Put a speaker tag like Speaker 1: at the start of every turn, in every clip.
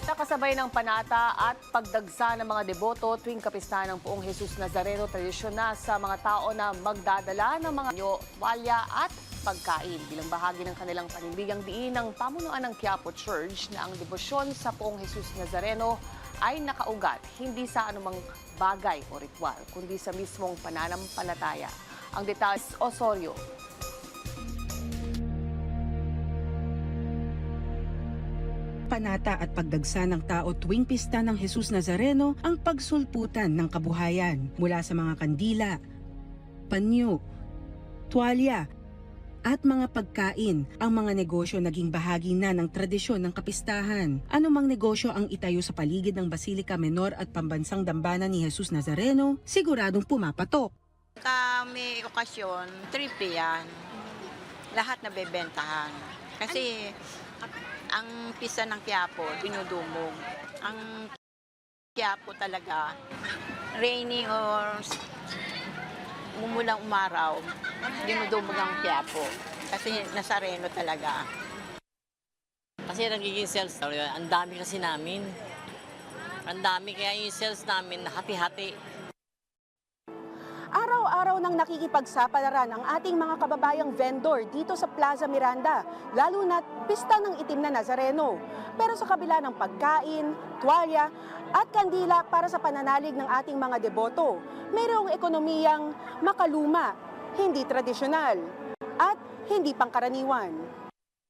Speaker 1: Nakasabay ng panata at pagdagsa ng mga deboto tuwing kapistahan ng Poong Jesus Nazareno, tradisyon na sa mga tao na magdadala ng mga walya at pagkain. Bilang bahagi ng kanilang panindigang diin ng pamunuan ng Quiapo Church na ang debosyon sa Poong Jesus Nazareno ay nakaugat hindi sa anumang bagay o ritual, kundi sa mismong pananampalataya. Ang detalye, Osorio.
Speaker 2: Panata at pagdagsa ng tao tuwing pista ng Jesus Nazareno ang pagsulputan ng kabuhayan mula sa mga kandila, panyo, tuwalya at mga pagkain. Ang mga negosyo naging bahagi na ng tradisyon ng kapistahan. Anumang negosyo ang itayo sa paligid ng Basilica Menor at Pambansang Dambana ni Jesus Nazareno, siguradong pumapatok.
Speaker 3: May okasyon, triple yan. Lahat na bebentahan. Kasi ang pista ng Quiapo, dinudumog. Ang Quiapo talaga, raining or mumulang umaraw, dinudumog ang Quiapo. Kasi Nazareno talaga.
Speaker 4: Kasi nagiging sales, ang dami kasi namin. Ang dami, kaya yung sales namin hati-hati.
Speaker 5: Araw-araw nang nakikipagsapalaran ang ating mga kababayang vendor dito sa Plaza Miranda, lalo na't pista ng itim na Nazareno. Pero sa kabila ng pagkain, tuwalya at kandila para sa pananalig ng ating mga deboto, mayroong ekonomiyang makaluma, hindi tradisyonal at hindi pangkaraniwan.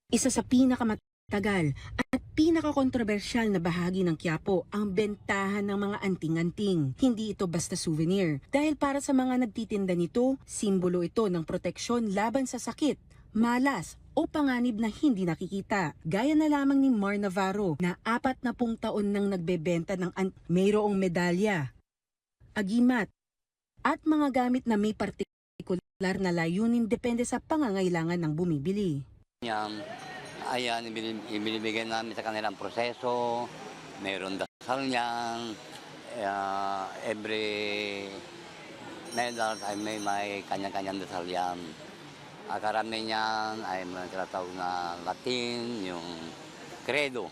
Speaker 2: Isa sa pinakamatagal at pinakakontrobersyal na bahagi ng Quiapo ang bentahan ng mga anting-anting. Hindi ito basta souvenir. Dahil para sa mga nagtitinda nito, simbolo ito ng proteksyon laban sa sakit, malas o panganib na hindi nakikita. Gaya na lamang ni Mar Navarro na 40 taon nang nagbebenta ng mayroong medalya, agimat at mga gamit na may partikular na layunin depende sa pangangailangan ng bumibili.
Speaker 6: Ayan, ibinibigay namin sa kanilang proseso. Mayroon dasal niyan. Every medal ay may kanya-kanyang dasal yan. Karami niyan ay may tinatawag na Latin, yung credo.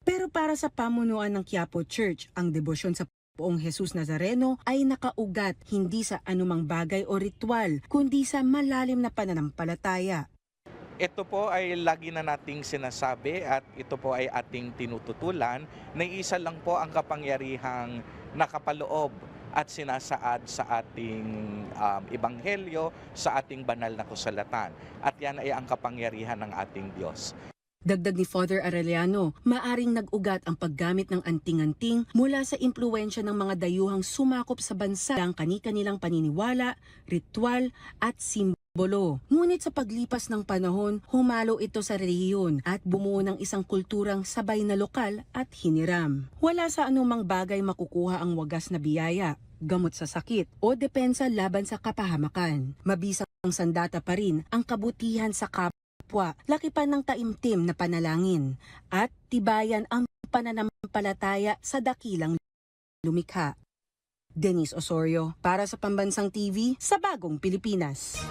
Speaker 2: Pero para sa pamunuan ng Quiapo Church, ang debosyon sa Poong Jesus Nazareno ay nakaugat hindi sa anumang bagay o ritual, kundi sa malalim na pananampalataya.
Speaker 7: Ito po ay lagi na nating sinasabi at ito po ay ating tinututulan na isa lang po ang kapangyarihang nakapaloob at sinasaad sa ating ebanghelyo, sa ating banal na kasulatan. At yan ay ang kapangyarihan ng ating Diyos.
Speaker 2: Dagdag ni Father Arellano, maaring nag-ugat ang paggamit ng anting-anting mula sa impluwensya ng mga dayuhang sumakop sa bansa ang kani-kanilang paniniwala, ritual at simbolo. Ngunit sa paglipas ng panahon, humalo ito sa relihiyon at bumuo ng isang kulturang sabay na lokal at hiniram. Wala sa anumang bagay makukuha ang wagas na biyaya, gamot sa sakit o depensa laban sa kapahamakan. Mabisang sandata pa rin ang kabutihan sa kapwa, lakipan ng taimtim na panalangin at tibayan ang pananampalataya sa dakilang lumikha. Denise Osorio para sa Pambansang TV sa Bagong Pilipinas.